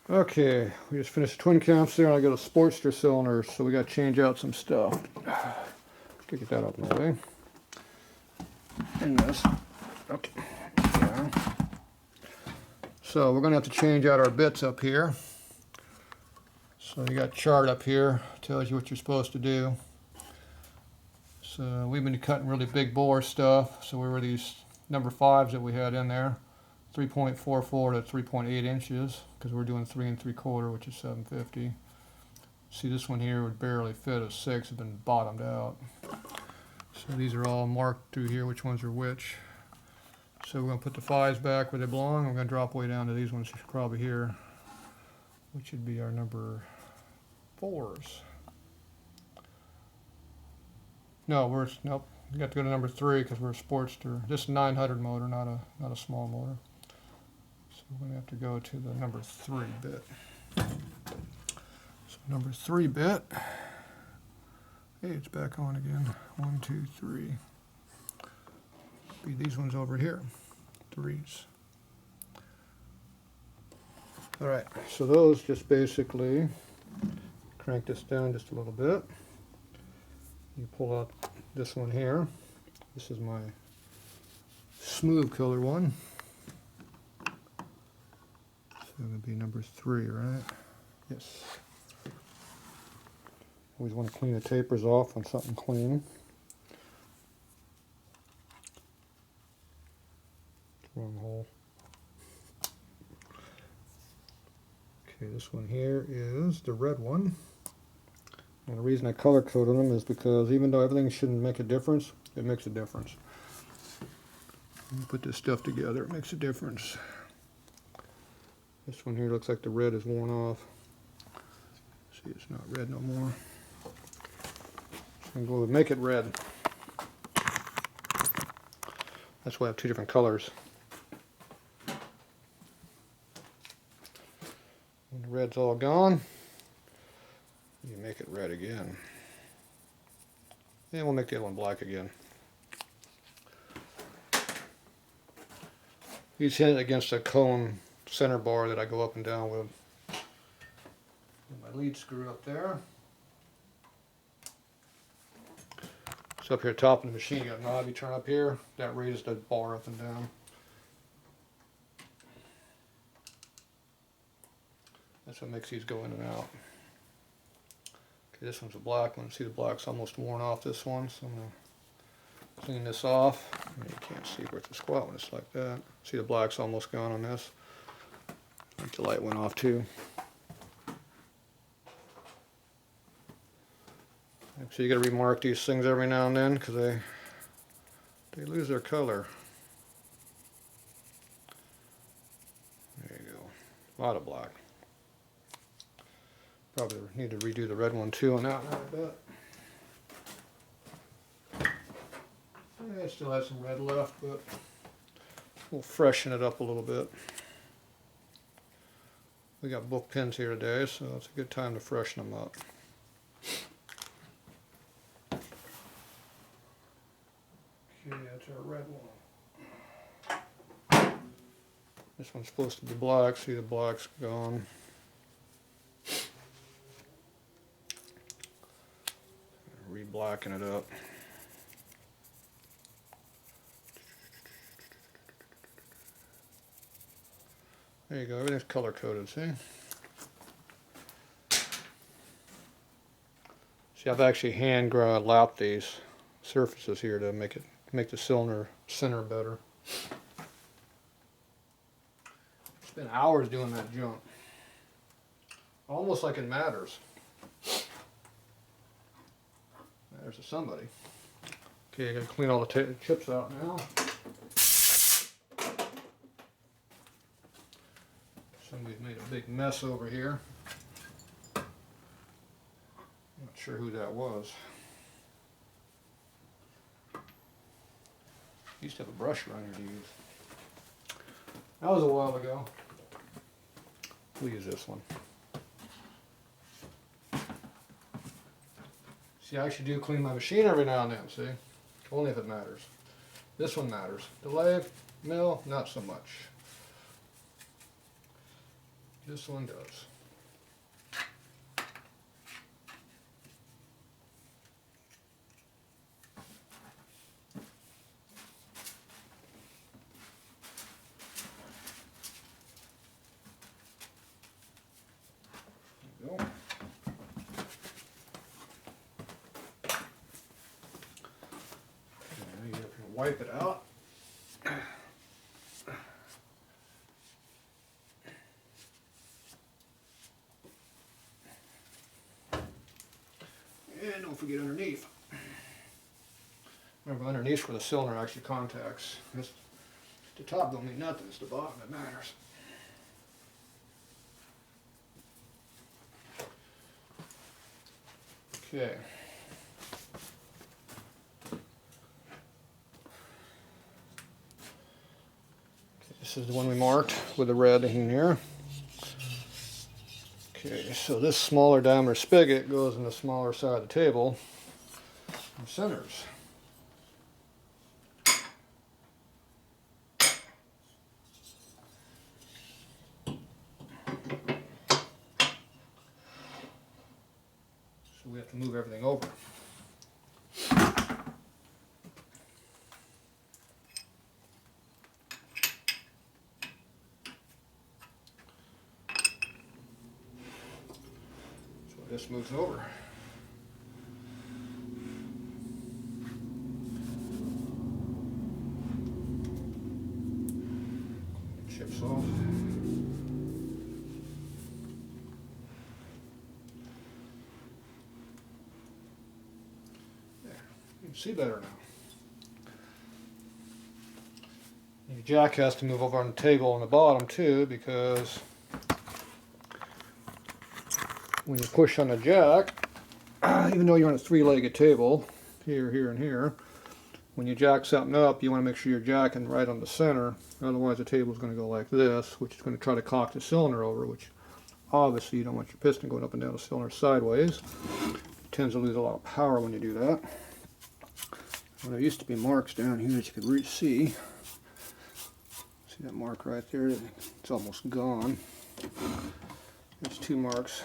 Okay, we just finished the twin cams there, and I got a sportster cylinder, so we got to change out some stuff. Get that out of the way. And this. Okay. Yeah. So we're going to have to change out our bits up here. So you got a chart up here, tells you what you're supposed to do. So we've been cutting really big bore stuff, so we were these number 5s that we had in there, 3.44 to 3.8 inches, because we're doing 3 3/4, which is 750. See, this one here would barely fit a 6, have been bottomed out. So these are all marked through here, which ones are which. So we're going to put the 5s back where they belong. We're going to drop way down to these ones probably here, which would be our number 4s. No, nope. We got to go to number 3 because we're a Sportster. This is a 900 motor, not a small motor. So we're going to have to go to the number 3 bit. So number 3 bit. Hey, it's back on again. 1, 2, 3. Be these ones over here. 3s. All right. So those just basically crank this down just a little bit. You pull out this one here. This is my smooth color one. So it would be number 3, right? Yes. Always want to clean the tapers off on something clean. Wrong hole. Okay, this one here is the red one. And the reason I color coded them is because even though everything shouldn't make a difference, it makes a difference. When you put this stuff together, it makes a difference. This one here looks like the red is worn off. See, it's not red no more. So I'm going to make it red. That's why I have 2 different colors. When the red's all gone, you make it red again. And we'll make the other one black again. You just hit it against a cone center bar that I go up and down with. And my lead screw up there. So up here top of the machine, you got a knob you turn up here. That raises the bar up and down. That's what makes these go in and out. Okay, this one's a black one. See, the black's almost worn off this one, so I'm going to clean this off. You can't see where it's a squat when it's like that. See, the black's almost gone on this. I think the light went off too. So you got to remark these things every now and then because they lose their color. There you go. A lot of black. Probably need to redo the red one too on that one a bit. Yeah, it still has some red left, but we'll freshen it up a little bit. We got book pins here today, so it's a good time to freshen them up. Okay, that's our red one. This one's supposed to be black. See, the black's gone. Re-blacking it up. There you go, everything's color coded, see? See, I've actually hand lapped these surfaces here to make the cylinder center better. Spent hours doing that junk. Almost like it matters. Matters to somebody. Okay, I gotta clean all the chips out now. Somebody's made a big mess over here. Not sure who that was. Used to have a brush runner to use. That was a while ago. We'll use this one. See, I actually do clean my machine every now and then, see? Only if it matters. This one matters. The lathe, mill, not so much. This one does. There we go. Now you can wipe it out. And don't forget underneath. Remember, underneath where the cylinder actually contacts. The top don't mean nothing, it's the bottom that matters. Okay. This is the one we marked with the red in here. Okay, so this smaller diameter spigot goes in the smaller side of the table and centers. So we have to move everything over. This moves over. Chips off. There, you can see better now. Your jack has to move over on the table on the bottom too, because when you push on the jack, even though you're on a three-legged table, here, here, and here, when you jack something up, you want to make sure you're jacking right on the center. Otherwise, the table is going to go like this, which is going to try to cock the cylinder over, which obviously you don't want your piston going up and down the cylinder sideways. It tends to lose a lot of power when you do that. Well, there used to be marks down here that you could see. See that mark right there? It's almost gone. There's two marks.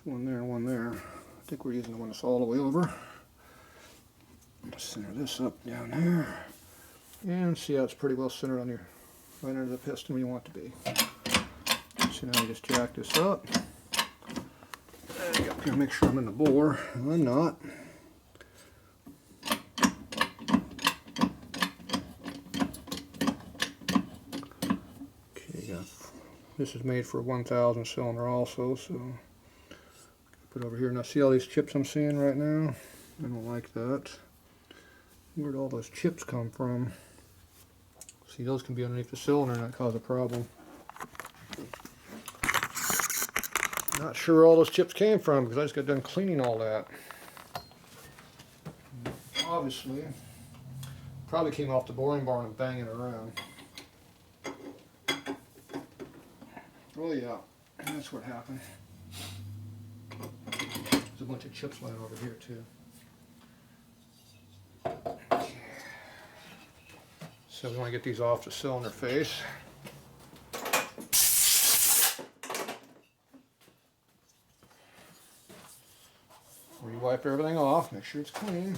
One there and one there. I think we're using the one that's all the way over. Center this up down there. And see how it's pretty well centered on your right under the piston where you want it to be. So now you just jack this up. And get up here, make sure I'm in the bore. I'm not. Okay, this is made for a 1000 cylinder also, so put it over here. Now see all these chips I'm seeing right now? I don't like that. Where'd all those chips come from? See, those can be underneath the cylinder and that cause a problem. Not sure where all those chips came from because I just got done cleaning all that. Obviously, probably came off the boring barn and banging around. Oh yeah, that's what happened. There's a bunch of chips laying over here too. So we want to get these off the cylinder face. Re-wipe everything off, make sure it's clean.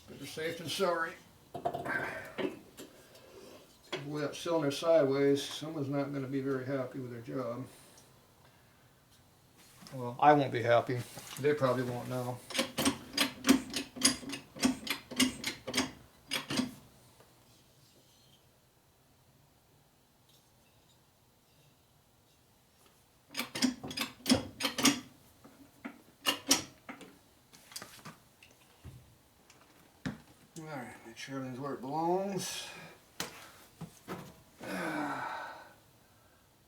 Better safe than sorry. With that cylinder sideways, someone's not going to be very happy with their job. Well, I won't be happy. They probably won't know. Alright, make sure everything's where it belongs.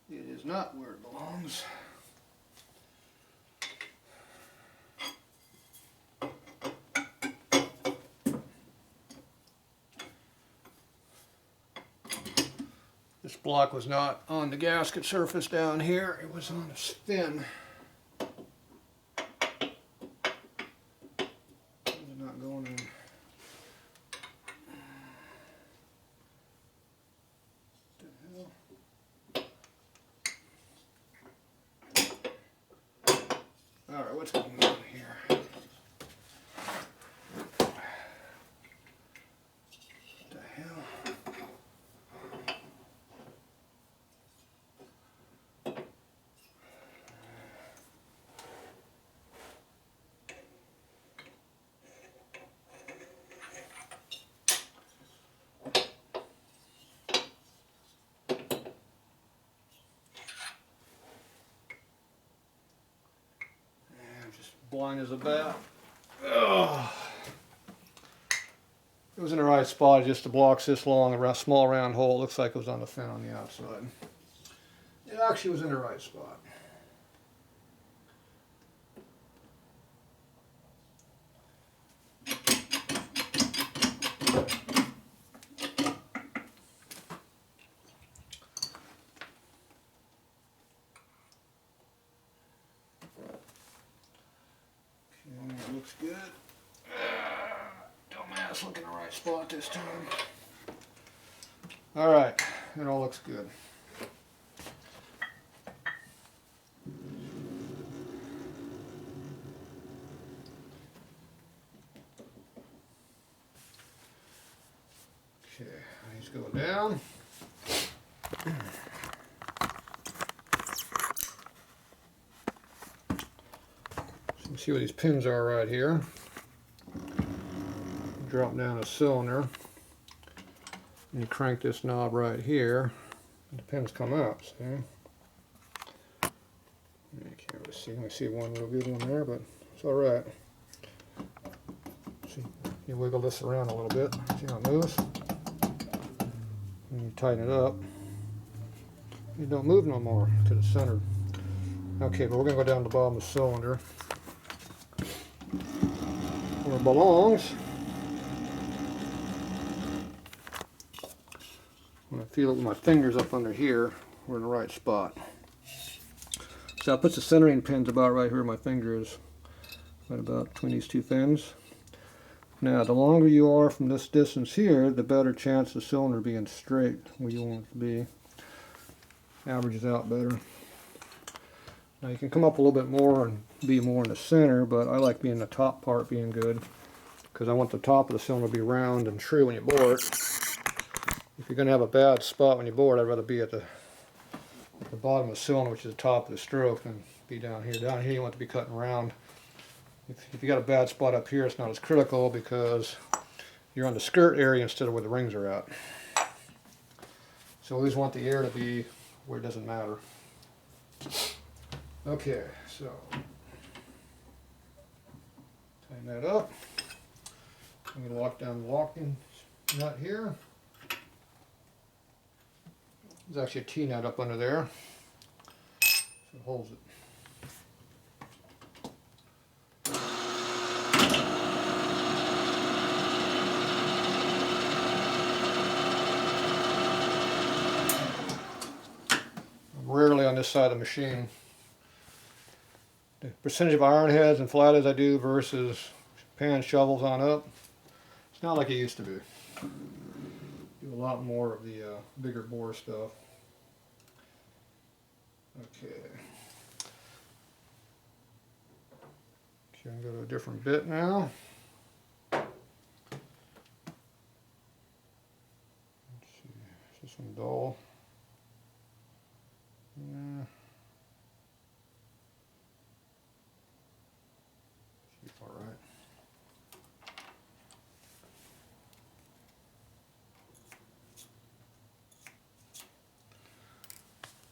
It is not where it belongs. This block was not on the gasket surface down here, it was on a fin. It's not going in. blind as a bat. Ugh. It was in the right spot, just the block's this long, a small round hole. It looks like it was on the fin on the outside. It actually was in the right spot. Okay, looks good. Dumbass, look in the right spot this time. Alright, it all looks good. Okay, he's going down. So you see where these pins are right here. Drop down a cylinder. And you crank this knob right here, and the pins come out, see? I can't really see. I see one real good one there, but it's alright. See, you wiggle this around a little bit, see how it moves? And you tighten it up. It don't move no more because it's centered. Okay, but we're going to go down to the bottom of the cylinder where it belongs. When I feel it with my fingers up under here, we're in the right spot. So I put the centering pins about right here where my finger is, right about between these two fins. Now, the longer you are from this distance here, the better chance the cylinder being straight where you want it to be. Averages out better. Now you can come up a little bit more and be more in the center, but I like being the top part being good because I want the top of the cylinder to be round and true when you bore it. If you're going to have a bad spot when you bore it, I'd rather be at the bottom of the cylinder, which is the top of the stroke, than be down here. Down here you want to be cutting round. If you got a bad spot up here, it's not as critical because you're on the skirt area instead of where the rings are at. So always want the air to be where it doesn't matter. Okay, so tighten that up. I'm going to lock down the locking nut here. There's actually a T-nut up under there, so it holds it. Rarely on this side of the machine. The percentage of iron heads and flatheads I do versus pan shovels on up, it's not like it used to be. Do a lot more of the bigger bore stuff. Okay. Okay, I'm going to go to a different bit now. Let's see, is this one dull? Yeah. Should be all right.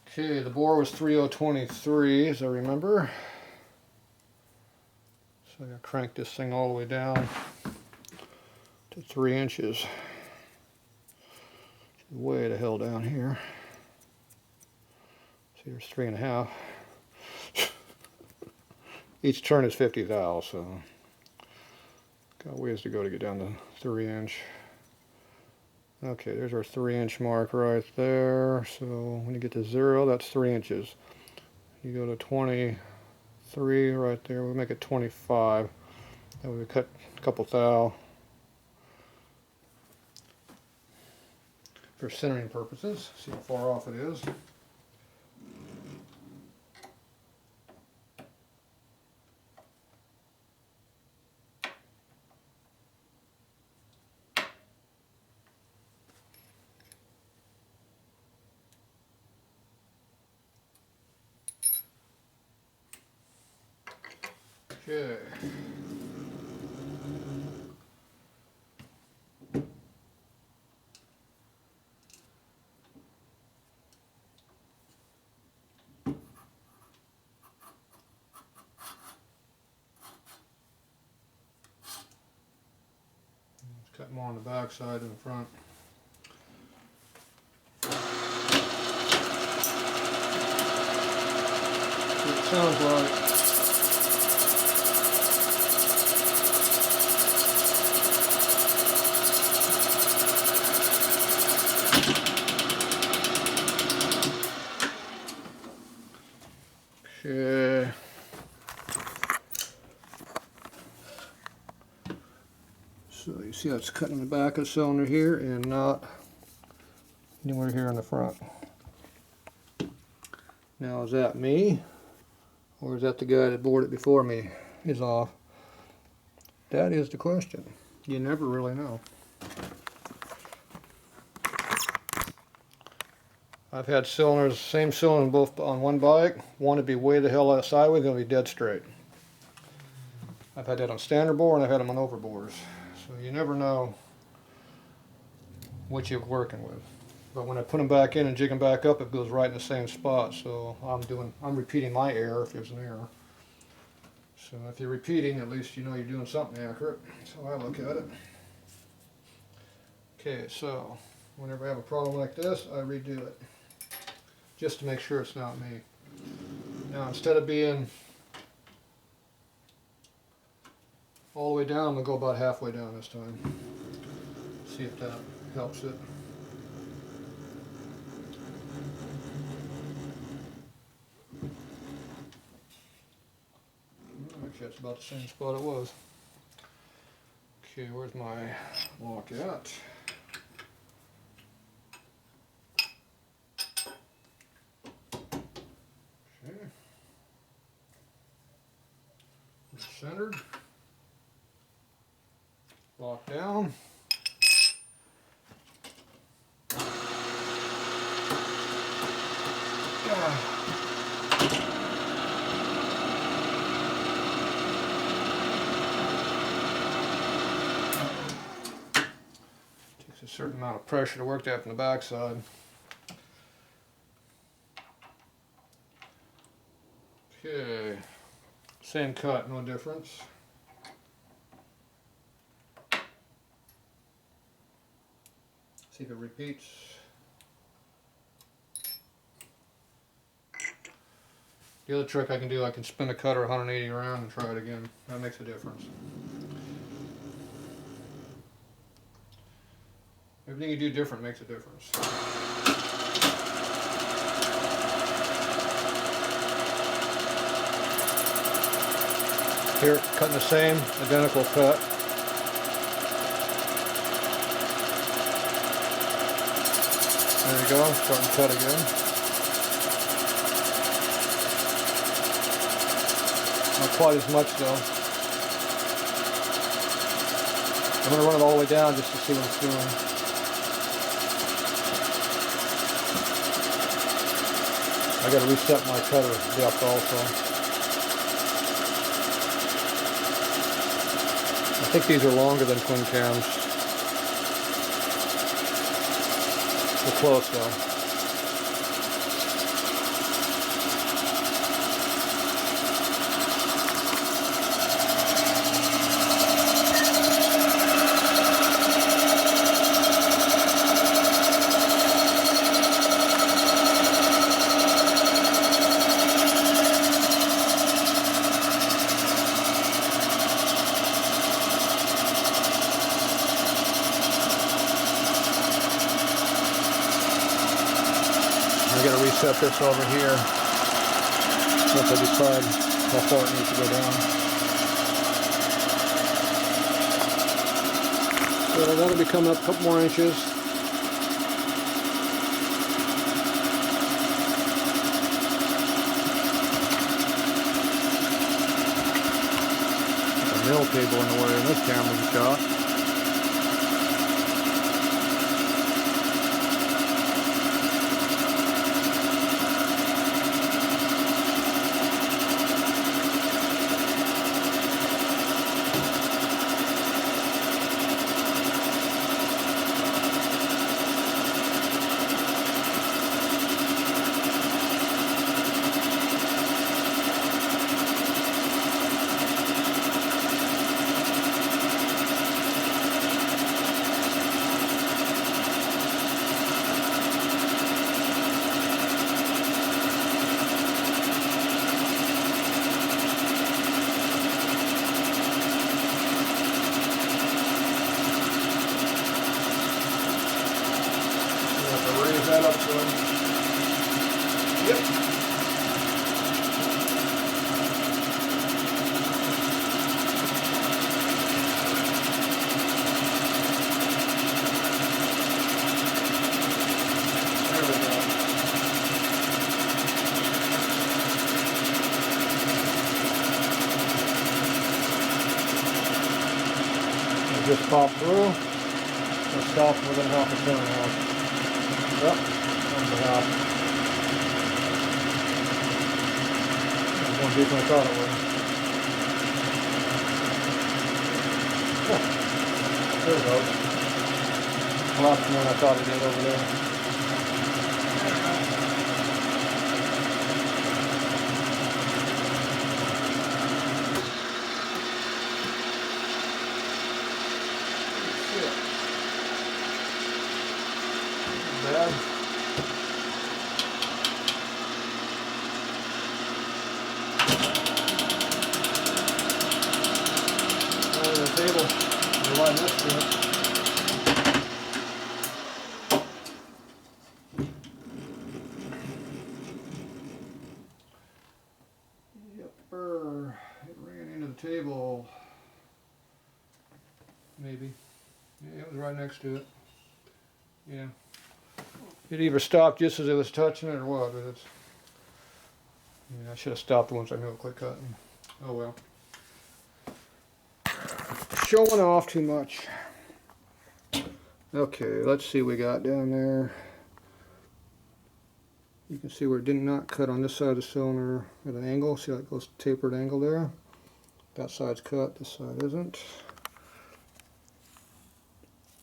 Okay, the bore was 3023, as I remember. So I gotta crank this thing all the way down to 3 inches. Way the hell down here. See, there's 3.5. Each turn is 50 thou, so got ways to go to get down to 3 inch. Okay, there's our 3 inch mark right there. So when you get to 0, that's 3 inches. You go to 23 right there, we'll make it 25. Then we cut a couple thou for centering purposes. See how far off it is. Okay. cut more on the back side than the front. It sounds like. Okay. So you see how it's cutting the back of the cylinder here and not anywhere here in the front. Now is that me? Or is that the guy that bored it before me is off? That is the question. You never really know. I've had cylinders, same cylinder both on one bike. One would be way the hell out sideways, going to be dead straight. I've had that on standard bore and I've had them on overbores. So you never know what you're working with. But when I put them back in and jig them back up, it goes right in the same spot. So I'm repeating my error if there's an error. So if you're repeating, at least you know you're doing something accurate. That's how I look at it. Okay, so whenever I have a problem like this, I redo it. Just to make sure it's not me. Now instead of being all the way down, I'm going to go about halfway down this time. See if that helps it. Actually, that's about the same spot it was. Okay, where's my lock at? Okay. It's centered. Lock down. Takes a certain amount of pressure to work that from the backside. Okay, same cut, no difference. See if it repeats. The other trick I can do, I can spin the cutter 180 around and try it again. That makes a difference. Everything you do different makes a difference. Here, cutting the same identical cut. There you go, starting to cut again. Not quite as much though. I'm going to run it all the way down just to see what it's doing. I got to reset my cutter depth also. I think these are longer than twin cams. They're close though. I got to reset this over here once I decide how far it needs to go down. So that'll be coming up a couple more inches. A mill cable in the way in this camera's shot. that up good. Yep. There we go. It just popped through. We'll stop within half a turn now. Yep, that's a half. It's going deeper than I thought it would. There it goes. Collapsed more than I thought it did over there. Bad. On the table, we're right next to it. Yepper, it ran into the table. Maybe. Yeah, it was right next to it. Yeah. It either stopped just as it was touching it or what, but it's... Yeah, I should have stopped once I knew it quit cutting. Oh well. Showing off too much. Okay, let's see what we got down there. You can see where it did not cut on this side of the cylinder at an angle. See how it goes tapered angle there? That side's cut, this side isn't.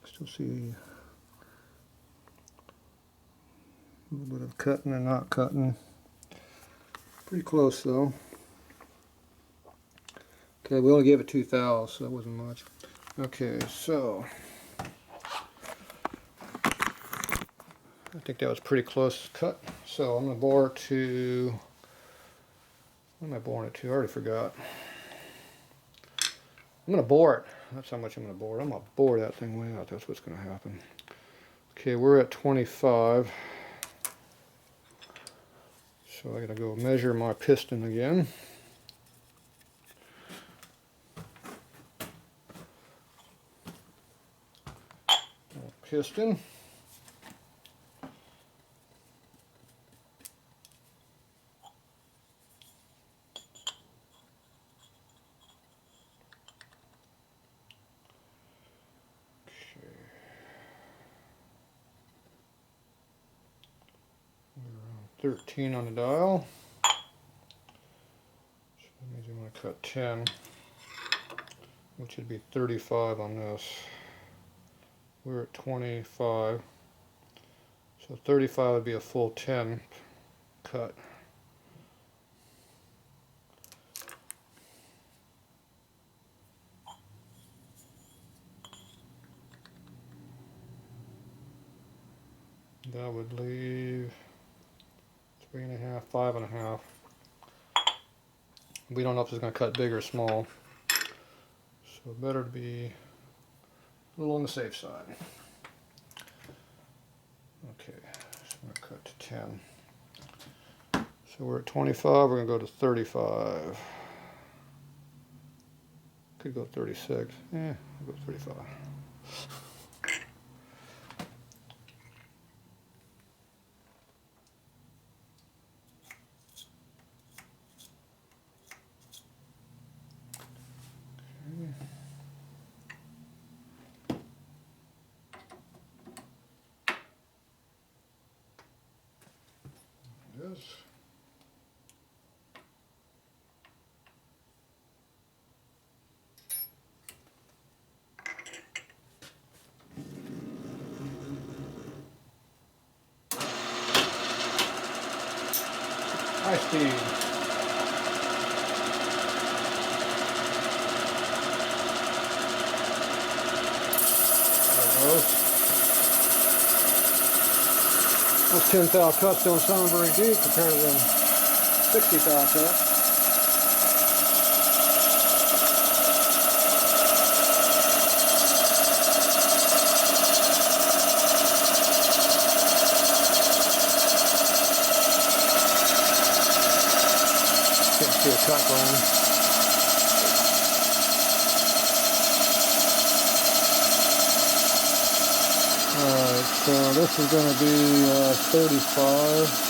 Still see a little bit of cutting and not cutting. Pretty close though. Okay, we only gave it 2 thous, so that wasn't much. Okay, so I think that was pretty close cut. So I'm going to bore it to, what am I boring it to? I already forgot. I'm going to bore it. That's how much I'm going to bore it. I'm going to bore that thing way out. That's what's going to happen. Okay, we're at 25. So I got to go measure my piston again. Piston. Okay. 13 on the dial. So that means I'm going to cut 10, which would be 35 on this. We're at 25, so 35 would be a full 10 cut. That would leave 3.5, 5.5. We don't know if it's going to cut big or small, so better to be a little on the safe side. Okay, so I'm going to cut to 10. So we're at 25, we're going to go to 35. Could go 36. I'll go 35. Yes. High speed. There it goes. Those 10 thou cuts don't sound very deep compared to them 60 thou cuts. to a cut line. Alright, so this is going to be 35.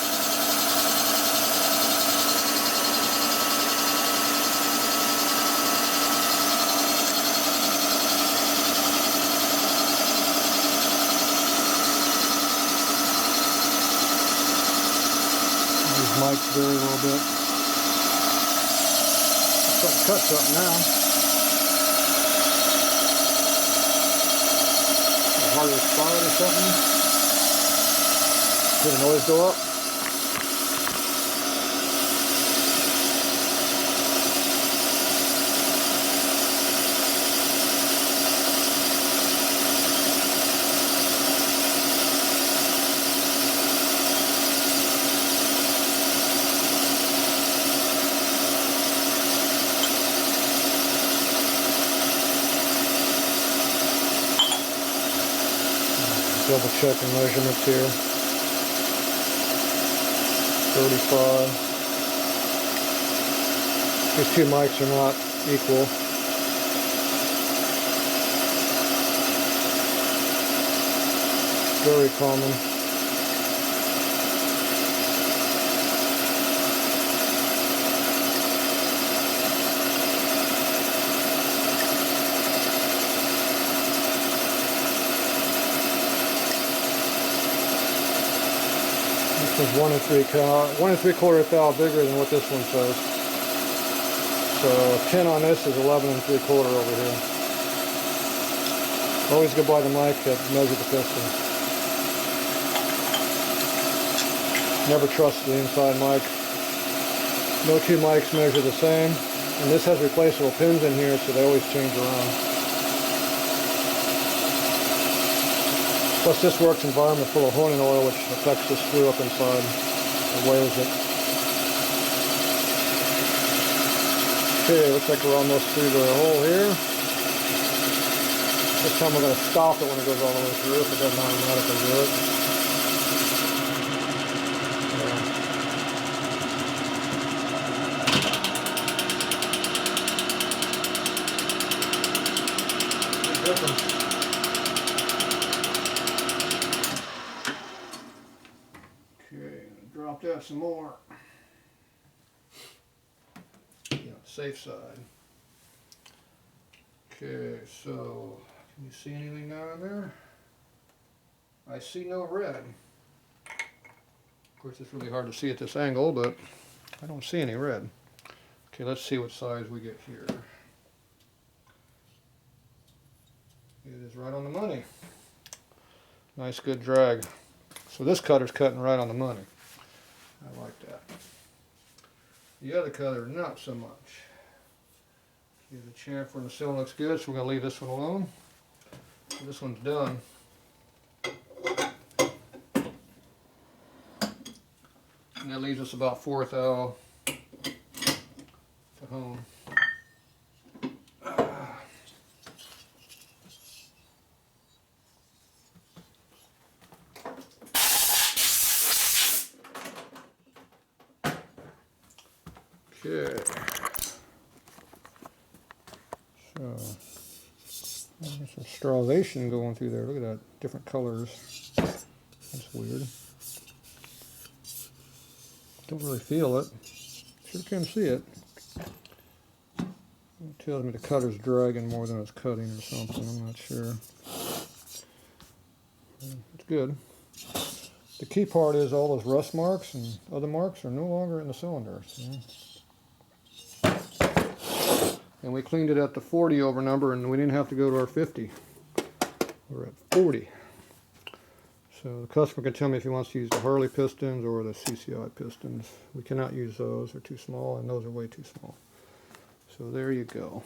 Mics vary a little bit. Cut something now. A harder spot or something. Did the noise go up? Double checking measurements here. 35. These two mics are not equal. Very common. This is 1 3/4 thou bigger than what this one says. So 10 on this is 11 3/4 over here. Always go by the mic that measure the piston. Never trust the inside mic. No two mics measure the same. And this has replaceable pins in here, so they always change around. Plus this works environment full of honing oil, which affects the screw up inside. It wears it. Okay, looks like we're almost through the hole here. This time we're going to stop it when it goes all the way through, if it doesn't automatically do it. Big difference. Drop that some more. Safe side. Okay, so can you see anything down there? I see no red. Of course, it's really hard to see at this angle, but I don't see any red. Okay, let's see what size we get here. It is right on the money. Nice, good drag. So this cutter's cutting right on the money. I like that. The other cutter, not so much. Okay, the chamfer and the cylinder looks good, so we're going to leave this one alone. So this one's done. And that leaves us about 4 thou to hone. Okay, so there's some sterilization going through there. Look at that, different colors. That's weird. Don't really feel it. Sure can see it. It tells me the cutter's dragging more than it's cutting or something. I'm not sure. It's good. The key part is all those rust marks and other marks are no longer in the cylinder. See? And we cleaned it at the 40 over number, and we didn't have to go to our 50. We're at 40. So the customer can tell me if he wants to use the Harley pistons or the CCI pistons. We cannot use those, they're too small, and those are way too small. So there you go.